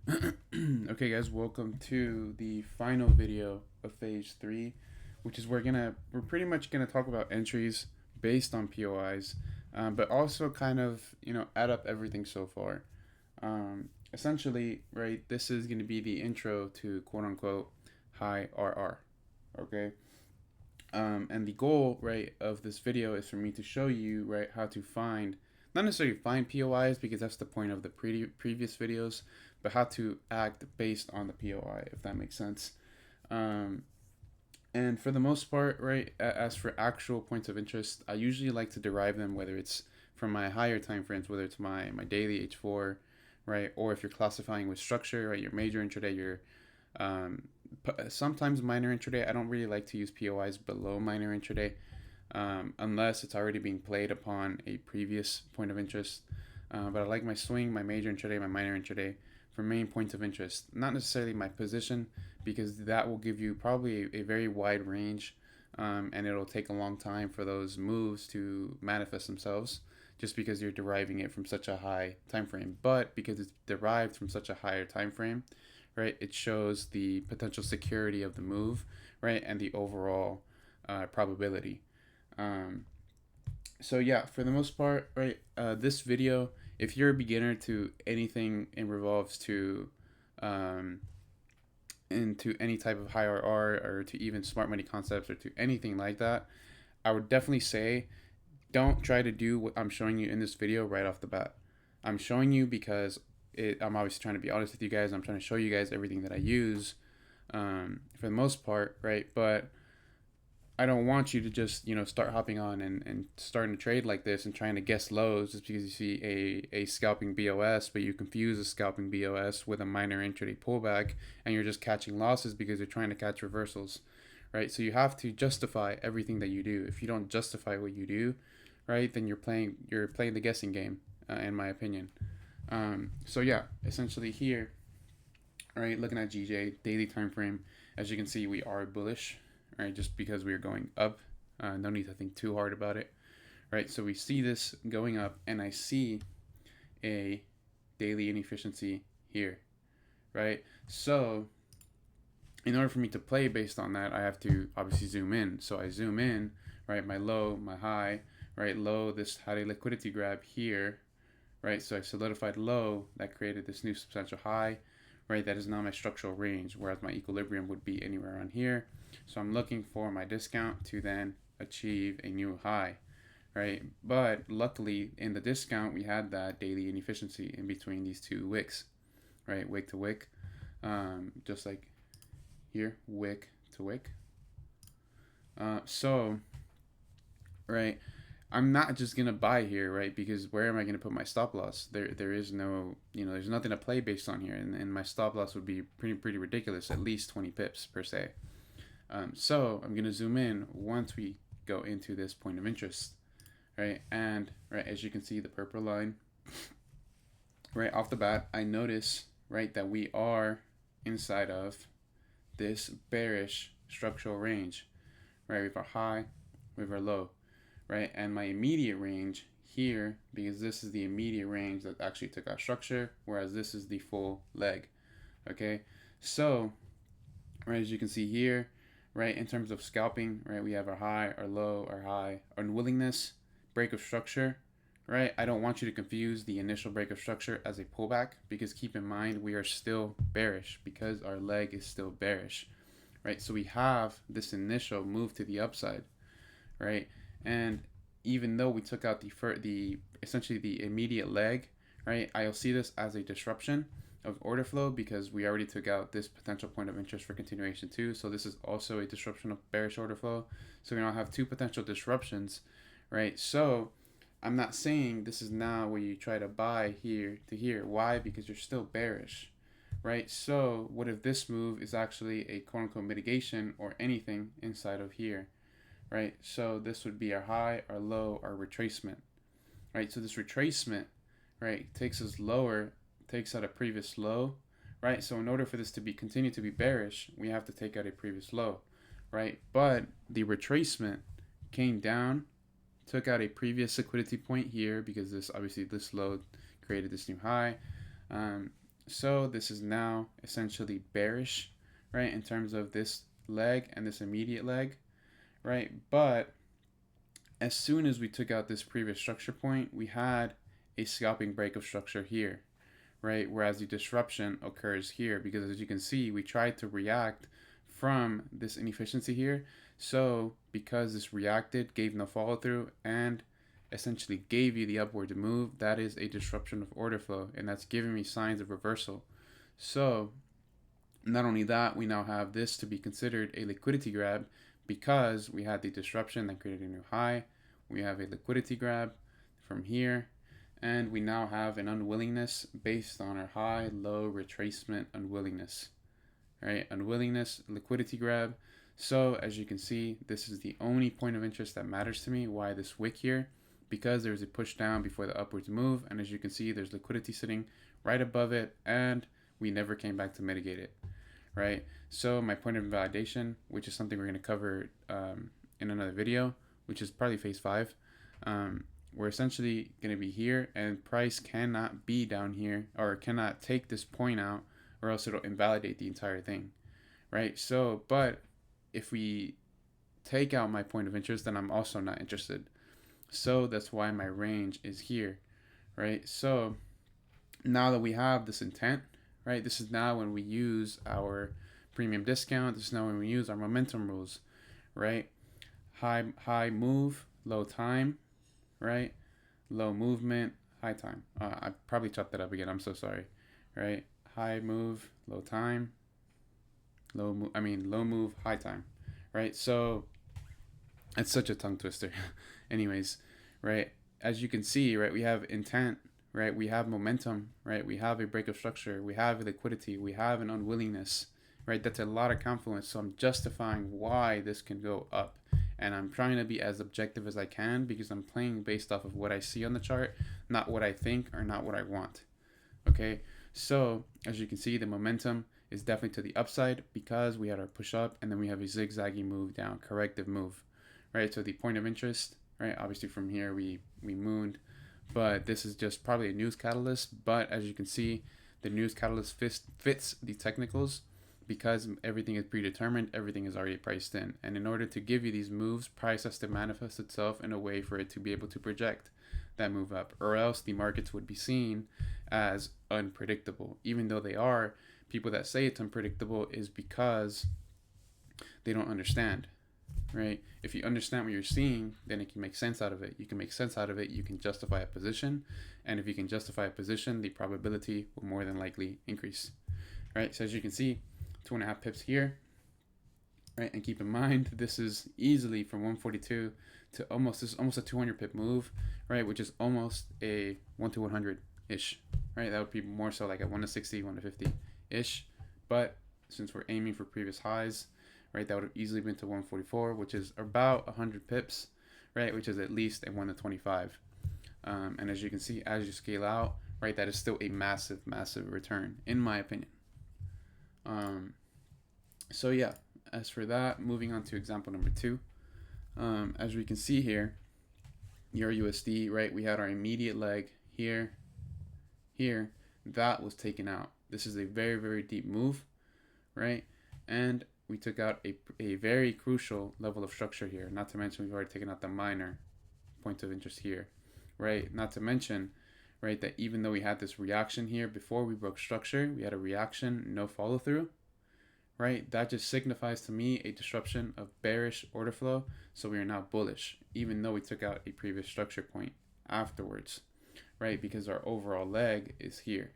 Okay guys, welcome to the final video of phase 3, which is we're pretty much gonna talk about entries based on POIs, but also kind of add up everything so far. Essentially, right, this is gonna be the intro to quote unquote high RR. Okay. And the goal, right, of this video is for me to show you, right, how to find, not necessarily find POIs because that's the point of the previous videos, but how to act based on the POI, if that makes sense. And for the most part, right, as for actual points of interest, I usually like to derive them, whether it's from my higher time frames, whether it's my daily H4, right, or if you're classifying with structure, right, your major intraday, your sometimes minor intraday. I don't really like to use POIs below minor intraday unless it's already being played upon a previous point of interest. But I like my swing, my major intraday, my minor intraday for main points of interest. Not necessarily my position, because that will give you probably a very wide range, and it'll take a long time for those moves to manifest themselves just because you're deriving it from such a high time frame. But because it's derived from such a higher time frame, right, it shows the potential security of the move, right, and the overall probability. Um, so yeah, for the most part, right, this video, if you're a beginner to anything in revolves to um, into any type of high RR or to even smart money concepts or to anything like that, I would definitely say don't try to do what I'm showing you in this video right off the bat. I'm showing you because I'm obviously trying to be honest with you guys. I'm trying to show you guys everything that I use for the most part, right? But I don't want you to just start hopping on and starting to trade like this and trying to guess lows just because you see a scalping BOS, but you confuse a scalping BOS with a minor intraday pullback and you're just catching losses because you're trying to catch reversals, right? So you have to justify everything that you do. If you don't justify what you do, right, then you're playing the guessing game, in my opinion. So yeah, essentially here, right, looking at GJ daily time frame, as you can see, we are bullish, right, just because we are going up. No need to think too hard about it, right? So we see this going up, and I see a daily inefficiency here, right? So in order for me to play based on that, I have to obviously zoom in. So I zoom in, right, my low, my high, right, low, this had a liquidity grab here, right? So I solidified low, that created this new substantial high, right? That is now my structural range, whereas my equilibrium would be anywhere around here. So I'm looking for my discount to then achieve a new high, right? But luckily in the discount, we had that daily inefficiency in between these two wicks, right? Wick to wick, just like here, wick to wick. So, right, I'm not just gonna buy here, right? Because where am I gonna put my stop loss? There is no, there's nothing to play based on here, and my stop loss would be pretty ridiculous, at least 20 pips per se. So I'm gonna zoom in once we go into this point of interest, right? And right, as you can see, the purple line, right off the bat, I notice, right, that we are inside of this bearish structural range, right? We have our high, we have our low, right? And my immediate range here, because this is the immediate range that actually took our structure, whereas this is the full leg, okay? So, right, as you can see here, right, in terms of scalping, right, we have our high, our low, our high, our unwillingness, break of structure, right? I don't want you to confuse the initial break of structure as a pullback, because keep in mind we are still bearish because our leg is still bearish, right? So we have this initial move to the upside, right? And even though we took out the essentially the immediate leg, right, I'll see this as a disruption of order flow because we already took out this potential point of interest for continuation too. So this is also a disruption of bearish order flow. So we now have two potential disruptions, right? So I'm not saying this is now where you try to buy here to here. Why? Because you're still bearish, right? So what if this move is actually a quote unquote mitigation or anything inside of here, right? So this would be our high, our low, our retracement, right? So this retracement, right, takes us lower, takes out a previous low, right? So in order for this to be continue to be bearish, we have to take out a previous low, right? But the retracement came down, took out a previous liquidity point here because this obviously this low created this new high, So this is now essentially bearish, right, in terms of this leg and this immediate leg, right? But as soon as we took out this previous structure point, we had a scalping break of structure here, right? Whereas the disruption occurs here, because as you can see, we tried to react from this inefficiency here. So because this reacted, gave no follow through, and essentially gave you the upward move, that is a disruption of order flow, and that's giving me signs of reversal. So not only that, we now have this to be considered a liquidity grab because we had the disruption that created a new high. We have a liquidity grab from here, and we now have an unwillingness based on our high-low retracement unwillingness, right? Unwillingness, liquidity grab. So as you can see, this is the only point of interest that matters to me. Why this wick here? Because there's a push down before the upwards move, and as you can see, there's liquidity sitting right above it, and we never came back to mitigate it, right? So my point of invalidation, which is something we're going to cover in another video, which is probably phase 5, we're essentially going to be here, and price cannot be down here, or cannot take this point out, or else it'll invalidate the entire thing, right? So, but if we take out my point of interest, then I'm also not interested. So that's why my range is here, right? So now that we have this intent, right, this is now when we use our premium discount. This is now when we use our momentum rules, right? High move, low time, right? Low movement, high time. I probably chopped that up again. I'm so sorry, right? High move, low time, low move, high time, right? So it's such a tongue twister. Anyways, right? As you can see, right, we have intent, right? We have momentum, right? We have a break of structure. We have a liquidity. We have an unwillingness, right? That's a lot of confluence. So I'm justifying why this can go up. And I'm trying to be as objective as I can because I'm playing based off of what I see on the chart, not what I think or not what I want. Okay? So as you can see, the momentum is definitely to the upside because we had our push up and then we have a zigzaggy move down, corrective move, right? So the point of interest, right? Obviously from here we mooned, but this is just probably a news catalyst. But as you can see, the news catalyst fits the technicals because everything is predetermined, everything is already priced in. And in order to give you these moves, price has to manifest itself in a way for it to be able to project that move up, or else the markets would be seen as unpredictable. Even though they are, people that say it's unpredictable is because they don't understand, right? If you understand what you're seeing, then you can make sense out of it. You can make sense out of it, you can justify a position, and if you can justify a position, the probability will more than likely increase, right? So as you can see, 2.5 pips here, right? And keep in mind, this is easily from 142 to almost a 200 pip move, right? Which is almost a 1 to 100 ish, right? That would be more so like a 1 to 60, 1 to 50 ish. But since we're aiming for previous highs, right, that would have easily been to 144, which is about 100 pips, right? Which is at least a 1 to 25. And as you can see, as you scale out, right, that is still a massive return, in my opinion. So yeah, as for that, moving on to example number 2. As we can see here, EURUSD, right, we had our immediate leg here, that was taken out. This is a very deep move, right? And we took out a very crucial level of structure here. Not to mention we've already taken out the minor point of interest here, right? Not to mention, right, that even though we had this reaction here before we broke structure, we had a reaction, no follow through, right? That just signifies to me a disruption of bearish order flow. So we are now bullish, even though we took out a previous structure point afterwards, right? Because our overall leg is here,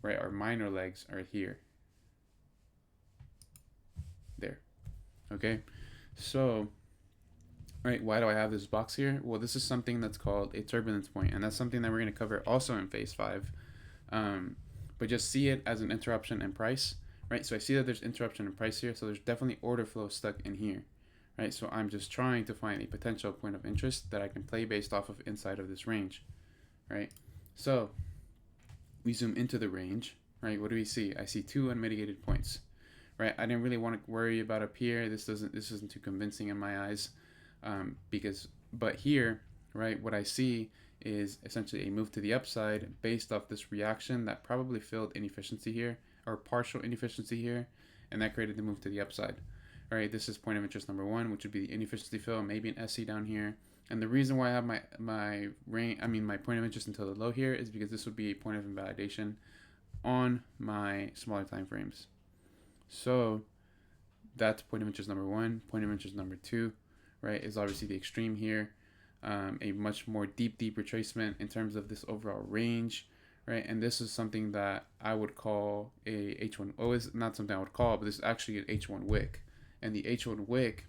right? Our minor legs are here. There. Okay. So, right, why do I have this box here? Well, this is something that's called a turbulence point, and that's something that we're going to cover also in phase 5. But just see it as an interruption in price, right? So I see that there's interruption in price here, so there's definitely order flow stuck in here, right? So I'm just trying to find a potential point of interest that I can play based off of inside of this range, right? So we zoom into the range, right? What do we see? I see 2 unmitigated points, right? I didn't really want to worry about up here. This isn't too convincing in my eyes, but here, right, what I see is essentially a move to the upside based off this reaction that probably filled inefficiency here, or partial inefficiency here, and that created the move to the upside. All right, this is point of interest number one, which would be the inefficiency fill, maybe an SC down here. And the reason why I have my point of interest until the low here is because this would be a point of invalidation on my smaller time frames. So that's point of interest number one. Point of interest number two, right, is obviously the extreme here. A much more deep retracement in terms of this overall range, right? And this is something that I would call a H1. Oh, it's not something I would call, but this is actually an H1 Wick. And the H1 Wick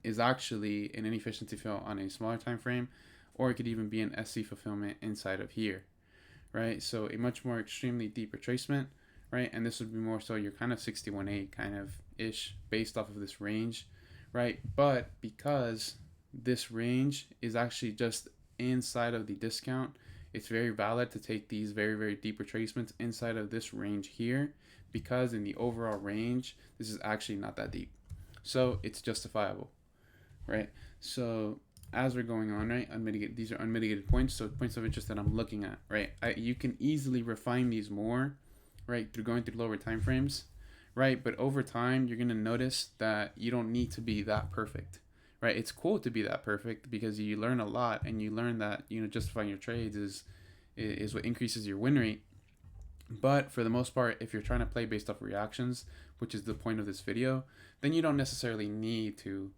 is actually an inefficiency fill on a smaller time frame, or it could even be an SC fulfillment inside of here, right? So a much more extremely deep retracement, right? And this would be more so your kind of 61.8 kind of ish based off of this range, right? But because this range is actually just inside of the discount, it's very valid to take these very deep retracements inside of this range here, because in the overall range, this is actually not that deep. So it's justifiable, right? So as we're going on, right, unmitigated, these are unmitigated points, so points of interest that I'm looking at, right? You can easily refine these more, right, through going through lower time frames, right? But over time, you're gonna notice that you don't need to be that perfect, right? It's cool to be that perfect because you learn a lot, and you learn that, you know, justifying your trades is what increases your win rate. But for the most part, if you're trying to play based off reactions, which is the point of this video, then you don't necessarily need to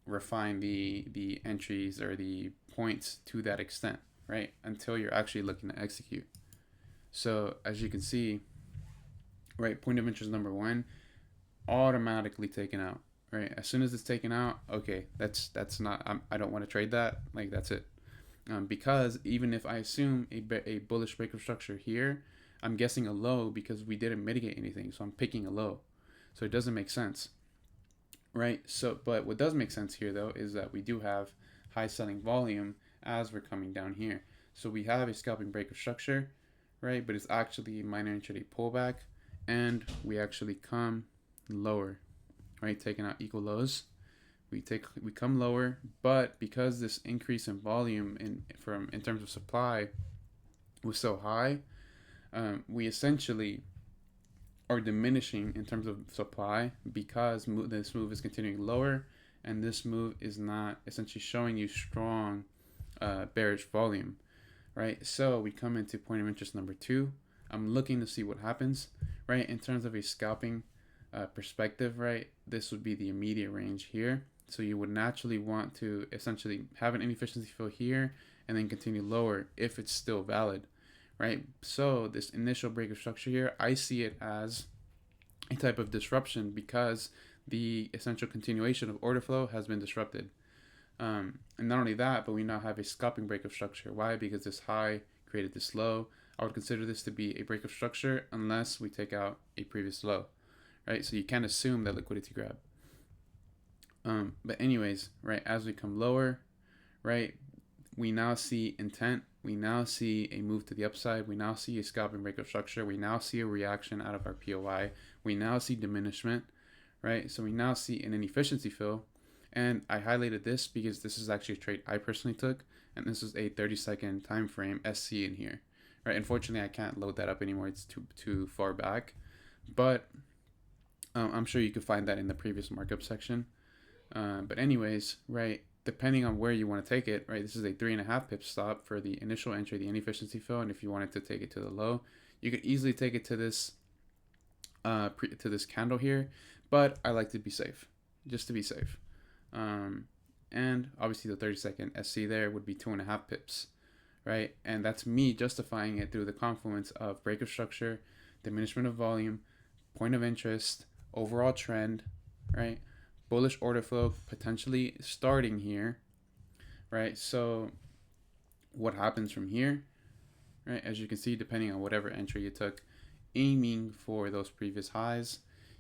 refine the entries or the points to that extent, right? Until you're actually looking to execute. So as you can see, right, point of interest number one, automatically taken out, right? As soon as it's taken out, okay, that's not, I don't want to trade that, like that's it. Because even if I assume a bullish break of structure here, I'm guessing a low because we didn't mitigate anything. So I'm picking a low. So it doesn't make sense, right? So, but what does make sense here though is that we do have high selling volume as we're coming down here. So we have a scalping break of structure, right? But it's actually a minor intraday pullback, and we actually come lower, right? Taking out equal lows. We come lower, but because this increase in volume in terms of supply was so high, we essentially are diminishing in terms of supply because this move is continuing lower, and this move is not essentially showing you strong bearish volume, right? So we come into point of interest number two. I'm looking to see what happens, right? In terms of a scalping perspective, right? This would be the immediate range here. So you would naturally want to essentially have an inefficiency fill here and then continue lower if it's still valid, right? So this initial break of structure here, I see it as a type of disruption because the essential continuation of order flow has been disrupted. And not only that, but we now have a scalping break of structure. Why? Because this high created this low. I would consider this to be a break of structure unless we take out a previous low, right? So you can't assume that liquidity grab. But anyways, right, as we come lower, right, we now see intent. We now see a move to the upside. We now see a scalping break of structure. We now see a reaction out of our POI. We now see diminishment, right? So we now see an inefficiency fill. And I highlighted this because this is actually a trade I personally took. And this is a 30-second time frame SC in here, right? Unfortunately, I can't load that up anymore. It's too far back. But I'm sure you could find that in the previous markup section. But anyways, right, depending on where you want to take it, right, this is a 3.5 pip stop for the initial entry, the inefficiency fill, and if you wanted to take it to the low, you could easily take it to this to this candle here, but I like to be safe, just to be safe. And obviously the 30-second SC there would be 2.5 pips, right, and that's me justifying it through the confluence of break of structure, diminishment of volume, point of interest, overall trend, right, bullish order flow potentially starting here, right? So what happens from here, right? As you can see, depending on whatever entry you took, aiming for those previous highs,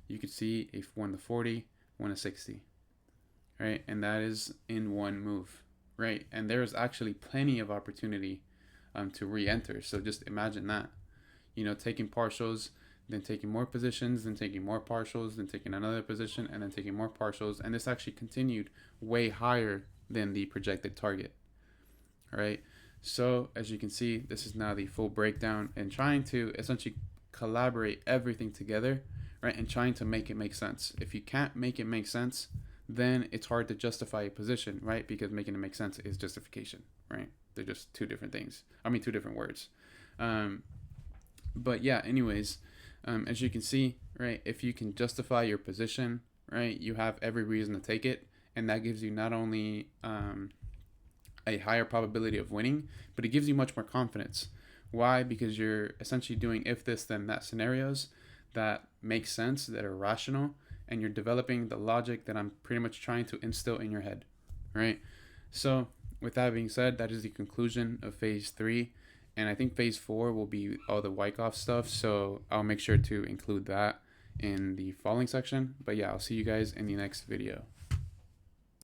you could see a 1 to 40, 1 to 60, right? And that is in one move, right? And there is actually plenty of opportunity to re-enter. So just imagine that, you know, taking partials, then taking more positions, then taking more partials, then taking another position, and then taking more partials. And this actually continued way higher than the projected target, All right. So as you can see, this is now the full breakdown and trying to essentially collaborate everything together, right? And trying to make it make sense. If you can't make it make sense, then it's hard to justify a position, right? Because making it make sense is justification, right? They're just two different things. I mean, two different words. But yeah, anyways, as you can see, right, if you can justify your position, right, you have every reason to take it. And that gives you not only a higher probability of winning, but it gives you much more confidence. Why? Because you're essentially doing if this then that scenarios that make sense, that are rational, and you're developing the logic that I'm pretty much trying to instill in your head, right? So with that being said, that is the conclusion of phase 3, and I think phase 4 will be all the Wyckoff stuff, so I'll make sure to include that in the following section. But yeah, I'll see you guys in the next video.